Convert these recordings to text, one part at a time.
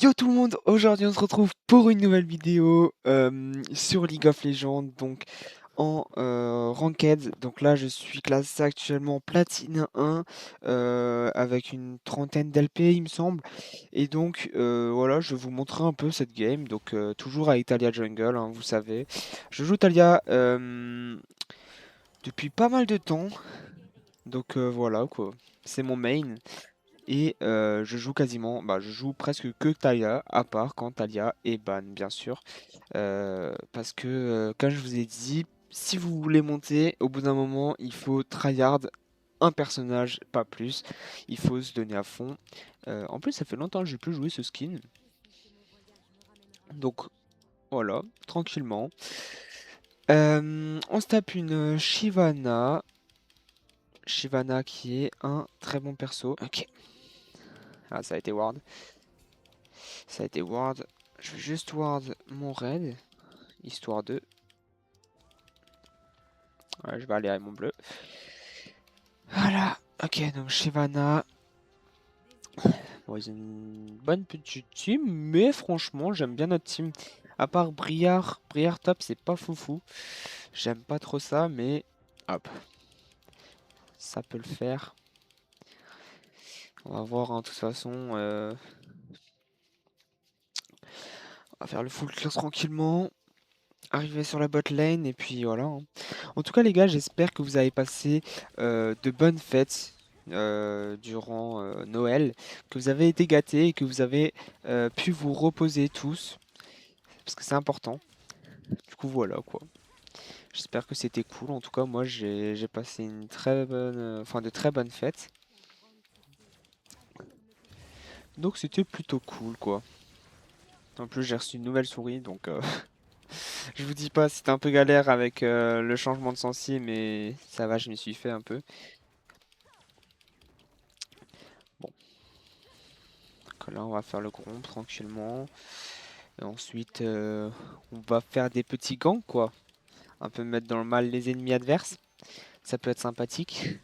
Yo tout le monde, aujourd'hui on se retrouve pour une nouvelle vidéo sur League of Legends, donc en Ranked. Donc là je suis classé actuellement Platine 1 avec une trentaine d'LP il me semble. Et donc voilà, je vais vous montrer un peu cette game, donc toujours à Italia Jungle, hein, vous savez. Je joue Talia depuis pas mal de temps, donc voilà quoi, c'est mon main. Et je joue quasiment, bah, je joue presque que Talia, à part quand Talia est ban, bien sûr. Parce que, comme je vous ai dit, si vous voulez monter, au bout d'un moment, il faut tryhard un personnage, pas plus. Il faut se donner à fond. En plus, ça fait longtemps que j'ai plus joué ce skin. Donc voilà, tranquillement. On se tape une Shyvana. Shyvana qui est un très bon perso. Ok. Ah, ça a été ward. Ça a été ward. Je vais juste ward mon raid, histoire de... Ouais, je vais aller avec mon bleu. Voilà. Ok, donc Shyvana. Bon, ils ont une bonne petite team, mais franchement, j'aime bien notre team. À part Briard, Briard top, c'est pas foufou. J'aime pas trop ça, mais hop, ça peut le faire. On va voir, hein, de toute façon. On va faire le full clear tranquillement. Arriver sur la bot lane, et puis voilà, hein. En tout cas, les gars, j'espère que vous avez passé de bonnes fêtes durant Noël, que vous avez été gâtés et que vous avez pu vous reposer tous, parce que c'est important. Du coup, voilà quoi. J'espère que c'était cool. En tout cas, moi, j'ai passé une très bonne, enfin de très bonnes fêtes. Donc, c'était plutôt cool quoi. En plus, j'ai reçu une nouvelle souris, donc je vous dis pas, c'était un peu galère avec le changement de sensi, mais ça va, je m'y suis fait un peu. Bon, donc là, on va faire le groupe tranquillement. Et ensuite, on va faire des petits gangs, quoi. Un peu mettre dans le mal les ennemis adverses. Ça peut être sympathique.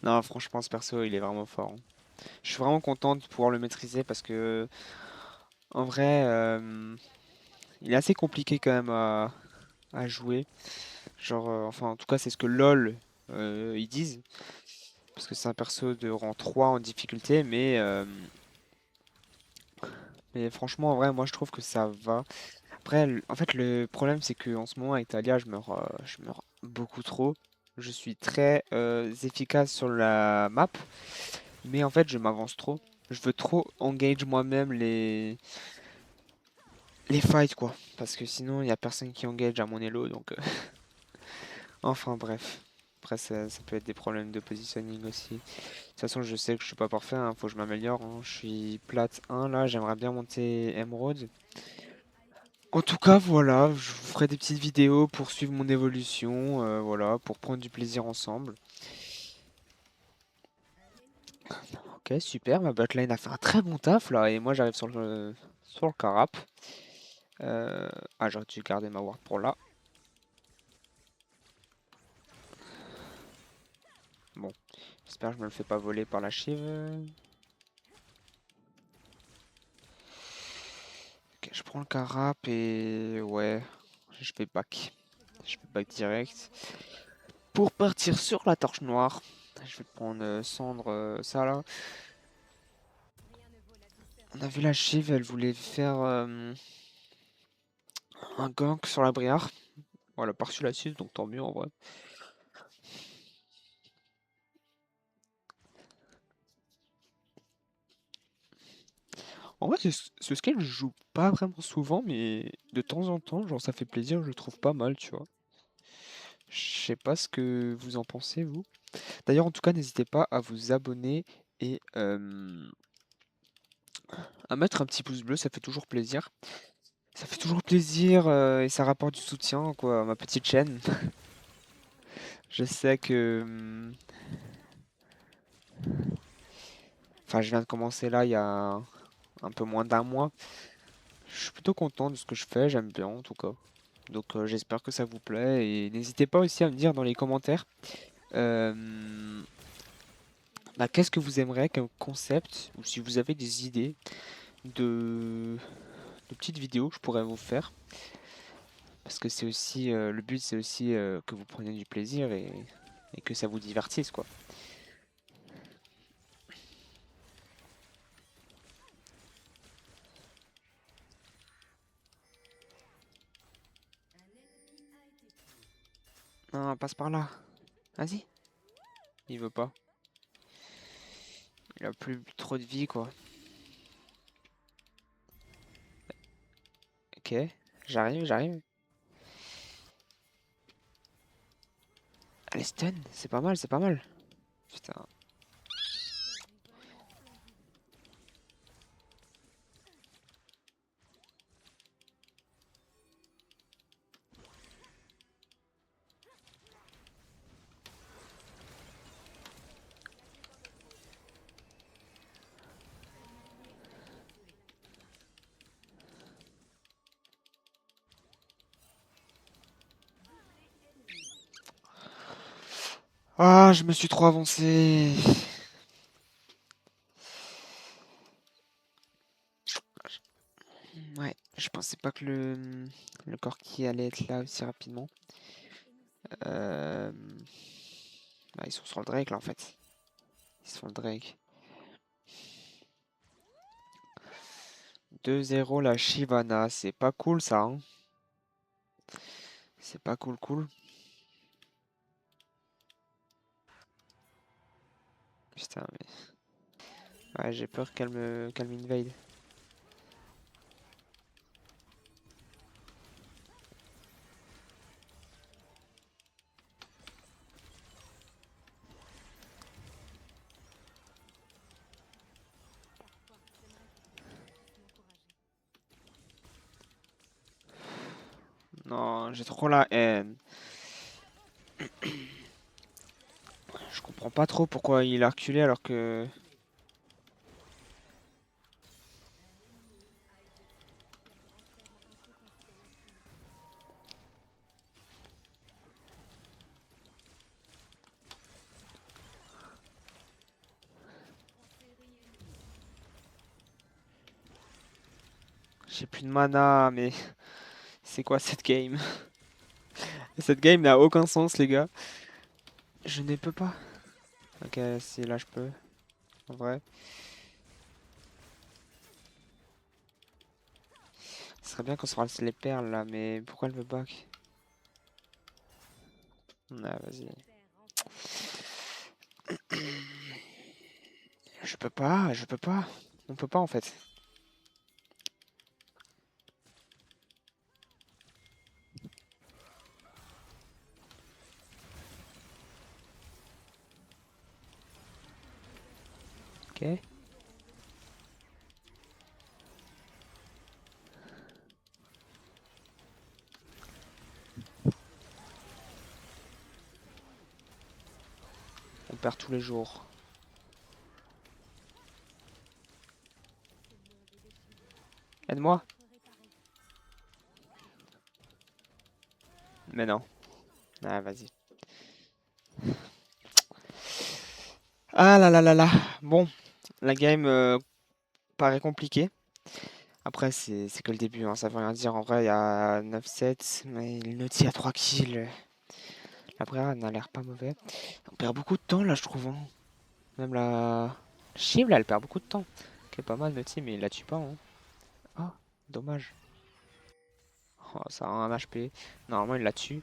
Non, franchement, ce perso, il est vraiment fort, hein. Je suis vraiment content de pouvoir le maîtriser parce que, en vrai, il est assez compliqué quand même à jouer. Genre, enfin, en tout cas, c'est ce que LoL ils disent. Parce que c'est un perso de rang 3 en difficulté, mais franchement, en vrai, moi, je trouve que ça va. Après, en fait, le problème, c'est que en ce moment, avec Talia, je meurs beaucoup trop. Je suis très efficace sur la map, mais en fait, je m'avance trop. Je veux trop engage moi-même les fights, quoi. Parce que sinon, il n'y a personne qui engage à mon elo, donc... Enfin, bref. Après, ça peut être des problèmes de positioning aussi. De toute façon, je sais que je suis pas parfait, hein, faut que je m'améliore, hein. Je suis plate 1, là, j'aimerais bien monter Emerald. En tout cas, voilà, je vous ferai des petites vidéos pour suivre mon évolution, voilà, pour prendre du plaisir ensemble. Ok, super, ma botlane a fait un très bon taf là, et moi j'arrive sur le carap. Ah, j'aurais dû garder ma ward pour là. Bon, j'espère que je me le fais pas voler par la Shiv. Ok, je prends le carap et ouais, je vais back. Je vais back direct. Pour partir sur la torche noire, je vais prendre cendre, ça là. On a vu la Shiv, elle voulait faire un gank sur la Briare. Voilà, par la 6, donc tant mieux en vrai. En vrai, ce skill, je joue pas vraiment souvent, mais de temps en temps, genre ça fait plaisir, je le trouve pas mal, tu vois. Je sais pas ce que vous en pensez, vous. D'ailleurs, en tout cas, n'hésitez pas à vous abonner et à mettre un petit pouce bleu, ça fait toujours plaisir. Ça fait toujours plaisir et ça rapporte du soutien, quoi, à ma petite chaîne. Je sais que... Enfin, je viens de commencer là il y a un peu moins d'un mois. Je suis plutôt content de ce que je fais, j'aime bien en tout cas. Donc j'espère que ça vous plaît et n'hésitez pas aussi à me dire dans les commentaires euh, Bah, qu'est-ce que vous aimeriez comme concept, ou si vous avez des idées de, de petites vidéos que je pourrais vous faire, parce que c'est aussi le but, c'est aussi que vous preniez du plaisir et que ça vous divertisse, quoi. Non, passe par là. Vas-y. Il veut pas. Il a plus trop de vie, quoi. Ok, j'arrive, j'arrive. Allez, stun, c'est pas mal, c'est pas mal. Putain. Ah, je me suis trop avancé. Ouais, je pensais pas que le Corki allait être là aussi rapidement. Euh, Bah, ils sont sur le Drake là en fait. Ils sont sur le Drake. 2-0 la Shyvana, c'est pas cool ça, hein. C'est pas cool cool. Putain, mais... Ouais, j'ai peur qu'elle m'invade. Non, j'ai trop la haine. Je comprends pas trop pourquoi il a reculé alors que... J'ai plus de mana, mais c'est quoi cette game? Cette game n'a aucun sens, les gars. Je ne peux pas. Ok, si là je peux, en vrai. Ce serait bien qu'on se fasse les perles là, mais pourquoi elle veut back? Ah, vas-y. Je peux pas, je peux pas. On peut pas en fait. Ok. On perd tous les jours. Aide-moi. Mais non. Ah, vas-y. Ah là là là là. Bon, la game paraît compliquée. Après, c'est que le début, hein, ça veut rien dire. En vrai, il y a 9-7, mais le Naughty a 3 kills. La Brera n'a l'air pas mauvais. On perd beaucoup de temps là, je trouve, hein. Même la Shiv là, elle perd beaucoup de temps. Ok, pas mal Naughty, mais il la tue pas, hein. Oh, dommage. Oh, ça a un HP. Normalement, il la tue.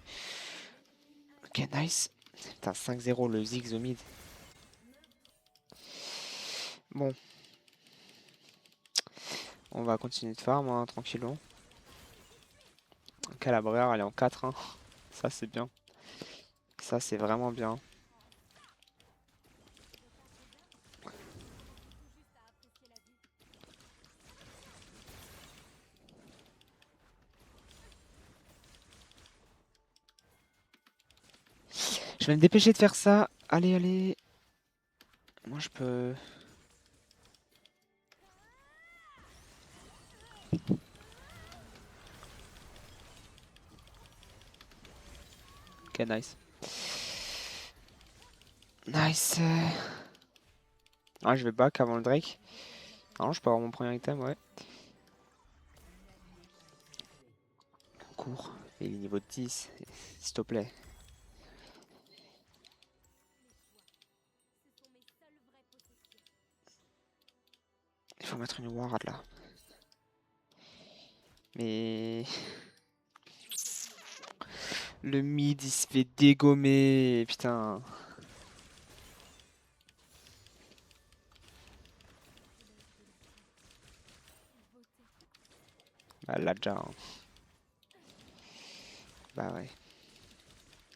Ok, nice. Putain, 5-0 le Ziggs au mid. Bon, on va continuer de farm, hein, tranquillement. Ok, la Brera, elle est en 4-1. Ça, c'est bien. Ça, c'est vraiment bien. Je vais me dépêcher de faire ça. Allez, allez. Moi, je peux... Ok, nice. Nice. Ah, je vais back avant le Drake. Ah non, je peux avoir mon premier item, ouais. Cours. Il est niveau 10, s'il te plaît. Il faut mettre une ward là. Mais le mid il se fait dégommer, putain. Bah là déjà, hein. Bah ouais.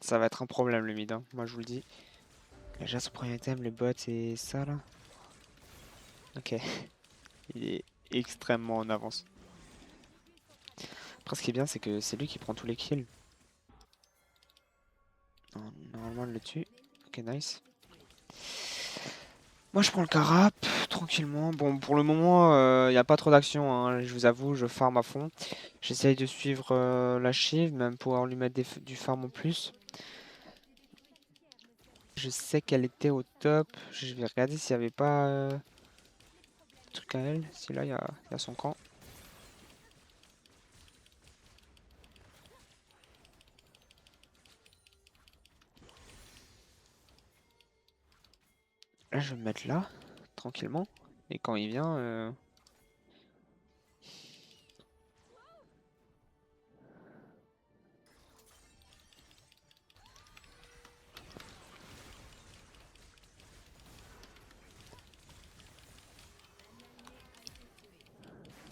Ça va être un problème le mid, hein. Moi je vous le dis. Déjà son premier item, le bot et ça là. Ok. Il est extrêmement en avance. Après ce qui est bien c'est que c'est lui qui prend tous les kills. Normalement il le tue. Ok nice. Moi je prends le carap tranquillement. Bon pour le moment il n'y a pas trop d'action, hein. Je vous avoue je farm à fond. J'essaye de suivre la Shiv, même pouvoir lui mettre du farm en plus. Je sais qu'elle était au top. Je vais regarder s'il n'y avait pas truc à elle. Si là il y a son camp. Là je vais me mettre là, tranquillement. Et quand il vient,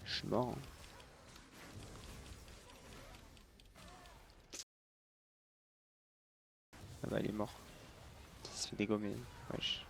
je suis mort, hein. Ah bah il est mort. Il se fait dégommer. Wesh.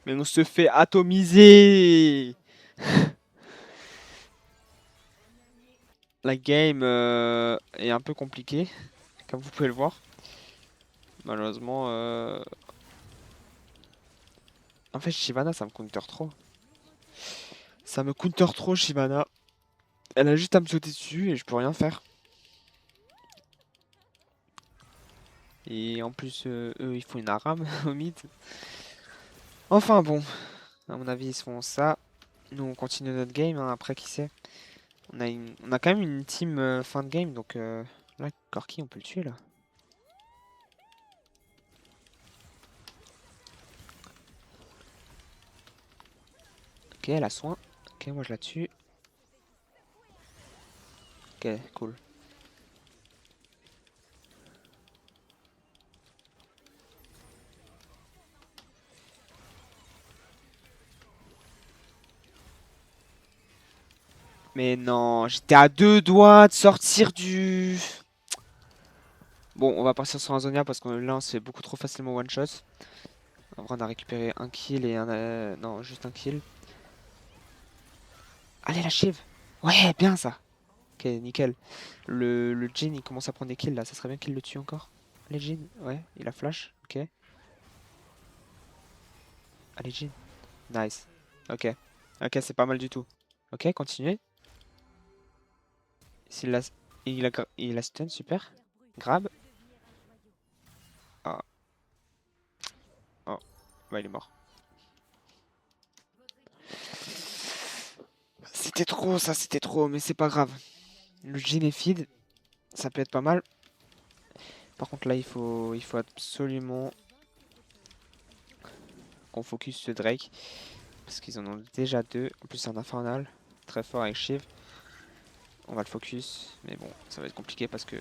Mais on se fait atomiser. La game est un peu compliquée, comme vous pouvez le voir. Malheureusement, en fait Shyvana ça me counter trop. Ça me counter trop Shyvana. Elle a juste à me sauter dessus et je peux rien faire. Et en plus, eux, ils font une arame au mid. Enfin bon, à mon avis, ils se font ça. Nous, on continue notre game, hein, après, qui sait. On a quand même une team fin de game, donc là, Corki, on peut le tuer, là. Ok, elle a soin. Ok, moi, je la tue. Ok, cool. Mais non, j'étais à deux doigts de sortir du... Bon, on va partir sur un Zonia parce que là, on se fait beaucoup trop facilement one shot. En vrai, on a récupéré un kill et un... non, juste un kill. Allez, la Shiv. Ouais, bien ça. Ok, nickel. Le Jhin, il commence à prendre des kills là. Ça serait bien qu'il le tue encore. Allez, Jhin. Ouais, il a flash. Ok. Allez, Jhin. Nice. Ok. Ok, c'est pas mal du tout. Ok, continuez. S'il a... il a stun, super. Grab. Ah. Oh. Bah, il est mort. C'était trop, ça, c'était trop. Mais c'est pas grave. Le Jhin est feed. Ça peut être pas mal. Par contre, là, il faut absolument qu'on focus ce Drake. Parce qu'ils en ont déjà deux. En plus, c'est un infernal. Très fort avec Shiv. On va le focus. Mais bon, ça va être compliqué parce que...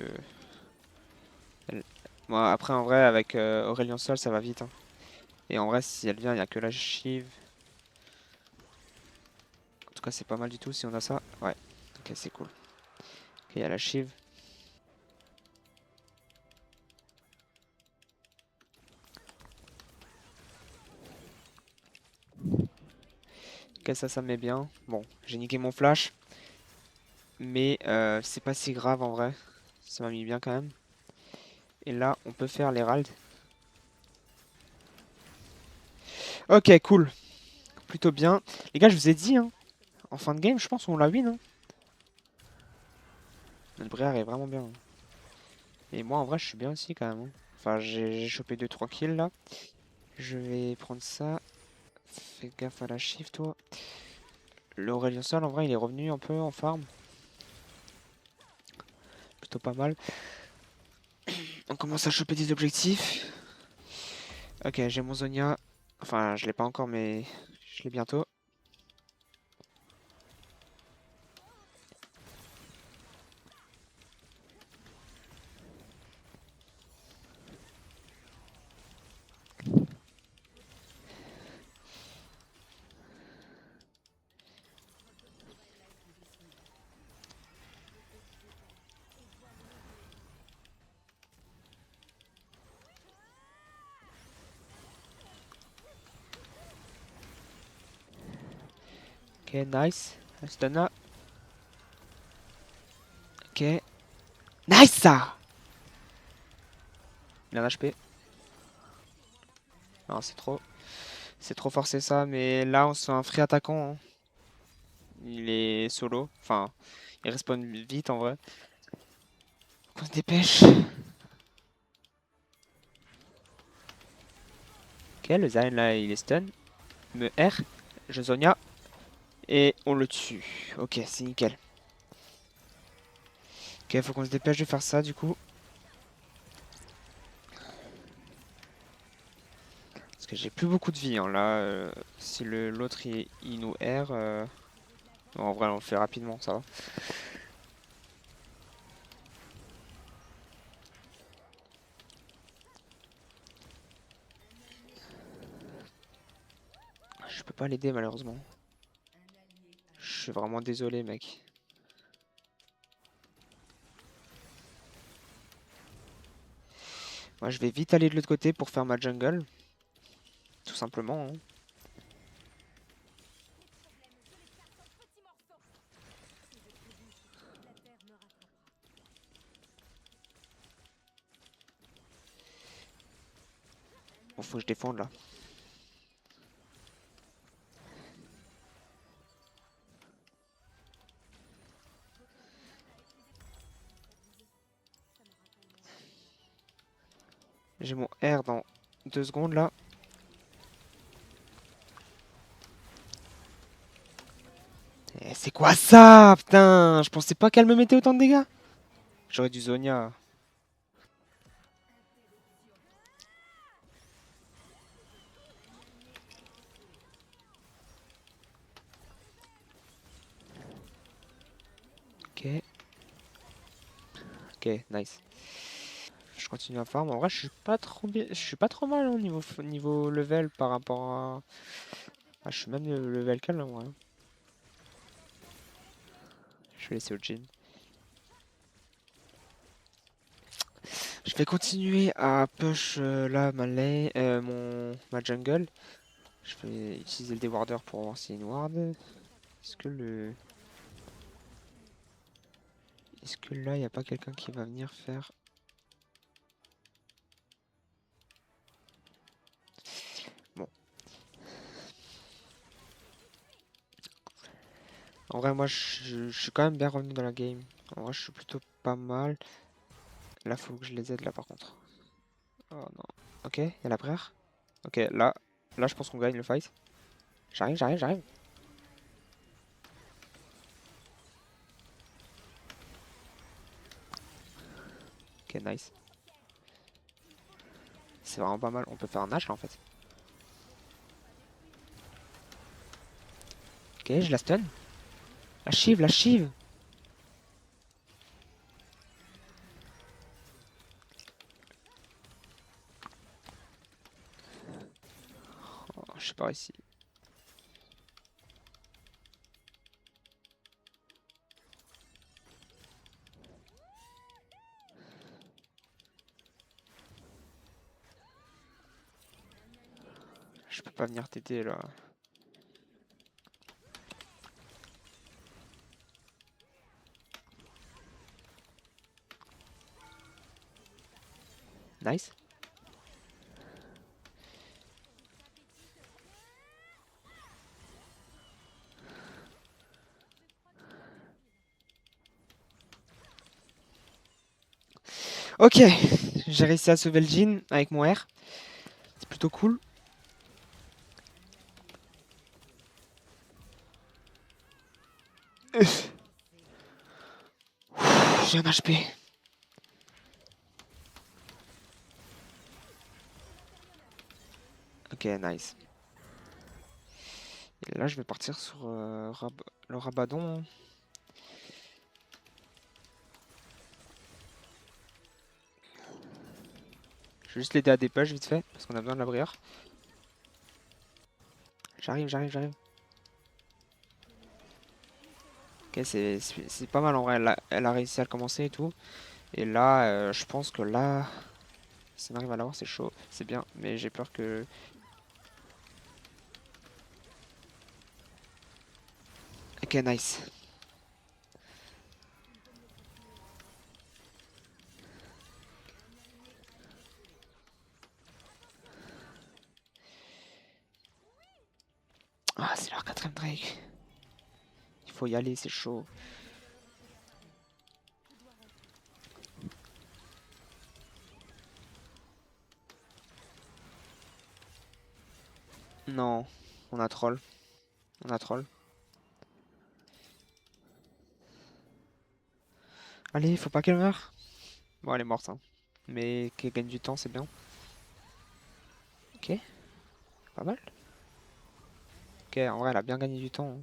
Moi, après, en vrai, avec Aurélien Sol, ça va vite, hein. Et en vrai, si elle vient, il n'y a que la Shiv. En tout cas, c'est pas mal du tout si on a ça. Ouais. Ok, c'est cool. Ok, il y a la Shiv. Ok, ça me met bien. Bon, j'ai niqué mon flash. Mais c'est pas si grave en vrai. Ça m'a mis bien quand même. Et là, on peut faire l'Herald. Ok, cool. Plutôt bien. Les gars, je vous ai dit, hein, en fin de game, je pense qu'on la win. Hein. Notre Briar est vraiment bien. Et moi, en vrai, je suis bien aussi quand même. Hein. Enfin, j'ai chopé 2-3 kills là. Je vais prendre ça. Fais gaffe à la shift, toi. L'Aurélien Sol, en vrai, il est revenu un peu en farm. Plutôt pas mal. On commence à choper des objectifs. Ok, j'ai mon Zonia. Enfin, je l'ai pas encore, mais je l'ai bientôt. Ok, nice. Astana. Ok. Nice ça! Il a un HP. Non, c'est trop. C'est trop forcé ça, mais là, on se fait un free attaquant. Hein. Il est solo. Enfin, il respawn vite en vrai. On se dépêche. Ok, le Zayn là, il est stun. Me R. Je Zonia. Et on le tue. Ok, c'est nickel. Ok, faut qu'on se dépêche de faire ça du coup. Parce que j'ai plus beaucoup de vie. Hein. Là, si l'autre il nous R. Non, en vrai, on le fait rapidement, ça va. Je peux pas l'aider malheureusement. Je suis vraiment désolé, mec. Moi, je vais vite aller de l'autre côté pour faire ma jungle. Tout simplement. Hein. Bon, faut que je défende là. J'ai mon R dans 2 secondes là. Eh, c'est quoi ça? Putain, je pensais pas qu'elle me mettait autant de dégâts. J'aurais dû Zonia. Ok, ok, nice. Je continue à farm. En vrai, je suis pas trop bien. Je suis pas trop mal au niveau level par rapport à. Ah, je suis même le level qu'elle en vrai. Je vais laisser au Jhin. Je vais continuer à push là ma jungle. Je vais utiliser le déwarder pour voir s'il y a une ward. Est-ce que le. Est-ce que là, il n'y a pas quelqu'un qui va venir faire. Bon. En vrai, moi, je suis quand même bien revenu dans la game. En vrai, je suis plutôt pas mal. Là, faut que je les aide, là, par contre. Oh non. Ok, il y a la prière. Ok, là, je pense qu'on gagne le fight. J'arrive, j'arrive, j'arrive. Ok, nice. C'est vraiment pas mal. On peut faire un Nash, là, en fait. Ok, je la stun. La Shiv, la Shiv. Oh, je sais pas ici. Je peux pas venir t'aider, là. Nice. Ok, j'ai réussi à sauver le Jhin avec mon R. C'est plutôt cool. J'ai un HP. Ok, nice. Et là, je vais partir sur le Rabadon. Je vais juste l'aider à dépêche vite fait, parce qu'on a besoin de la brière. J'arrive. Ok, c'est pas mal en vrai. Elle a réussi à le commencer et tout. Et là, je pense que là, si on arrive à l'avoir, c'est chaud. C'est bien, mais j'ai peur que... Ok, nice. Ah, c'est leur quatrième Drake. Il faut y aller, c'est chaud. Non, on a troll. On a troll. Allez, faut pas qu'elle meure. Bon, elle est morte, hein. Mais qu'elle gagne du temps, c'est bien. Ok, pas mal. Ok, en vrai, elle a bien gagné du temps, hein.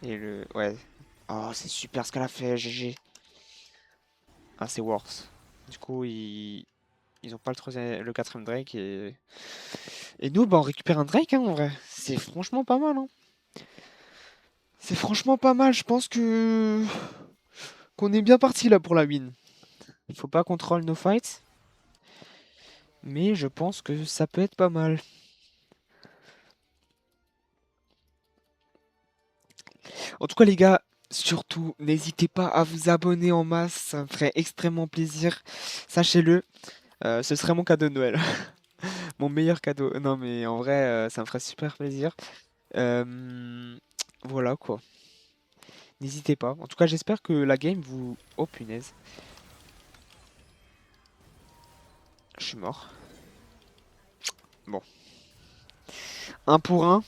Et le... Ouais. Oh, c'est super ce qu'elle a fait, GG. Ah, c'est worse. Du coup, ils ont pas le quatrième Drake et nous, bah, on récupère un Drake, hein, en vrai. C'est franchement pas mal, hein. C'est franchement pas mal. Je pense que qu'on est bien parti là pour la win. Il faut pas qu'on troll nos fights, mais je pense que ça peut être pas mal. En tout cas, les gars, surtout, n'hésitez pas à vous abonner en masse. Ça me ferait extrêmement plaisir. Sachez-le, ce serait mon cadeau de Noël. Mon meilleur cadeau. Non, mais en vrai, ça me ferait super plaisir. Euh, Voilà quoi. N'hésitez pas. En tout cas, j'espère que la game vous... Oh punaise. Je suis mort. Bon. Un pour un.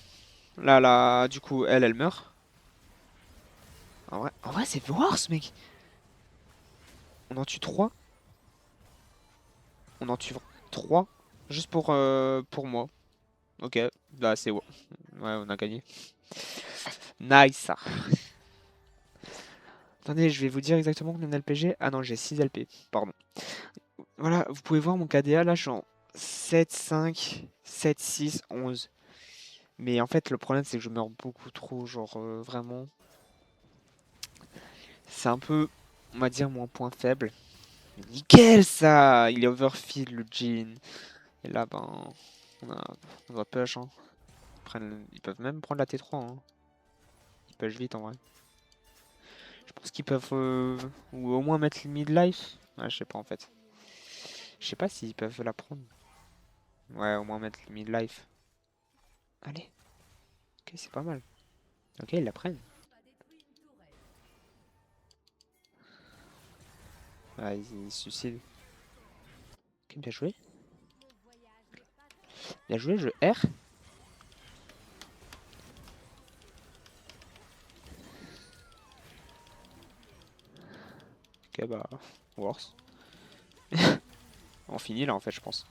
Là, du coup, elle meurt. En vrai c'est worse, mec. On en tue 3. On en tue 3. Juste pour moi. Ok. Là, c'est... Ouais, on a gagné. Nice. Attendez, je vais vous dire exactement combien d'LP j'ai. Ah non, j'ai 6 LP. Pardon. Voilà, vous pouvez voir mon KDA. Là, je suis en 7, 5, 7, 6, 11. Mais en fait, le problème, c'est que je meurs beaucoup trop. Genre, vraiment. C'est un peu, on va dire, mon point faible. Nickel, ça! Il est overfill, le Jhin. Et là, ben, on doit push, hein. Ils peuvent même prendre la T3, hein. Ils push vite, en vrai. Je pense qu'ils peuvent, ou au moins mettre le mid-life. Ouais, je sais pas, en fait. Je sais pas s'ils peuvent la prendre. Ouais, au moins mettre le mid-life. Allez. Ok, c'est pas mal. Ok, ils la prennent. Ah, ils se suicident. Ok, bien joué. Bien joué, je R. Ok, bah, worse. On finit là, en fait, je pense.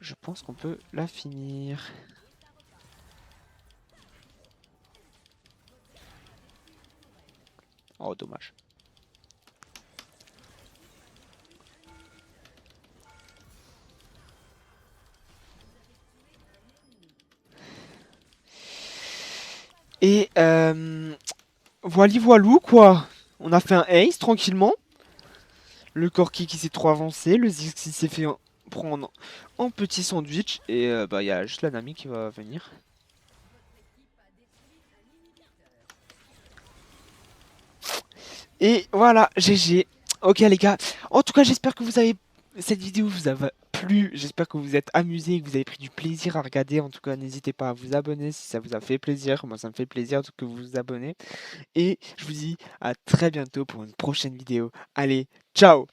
Je pense qu'on peut la finir. Oh, dommage. Et voilou quoi. On a fait un ace tranquillement. Le Corki qui s'est trop avancé. Le Ziggs qui s'est fait prendre en petit sandwich. Et bah il y a juste la Nami qui va venir. Et voilà, GG. Ok les gars, En tout cas, j'espère que cette vidéo vous a plu. J'espère que vous vous êtes amusés, que vous avez pris du plaisir à regarder. En tout cas, n'hésitez pas à vous abonner si ça vous a fait plaisir. Moi, ça me fait plaisir que vous vous abonnez. Et je vous dis à très bientôt pour une prochaine vidéo. Allez, ciao!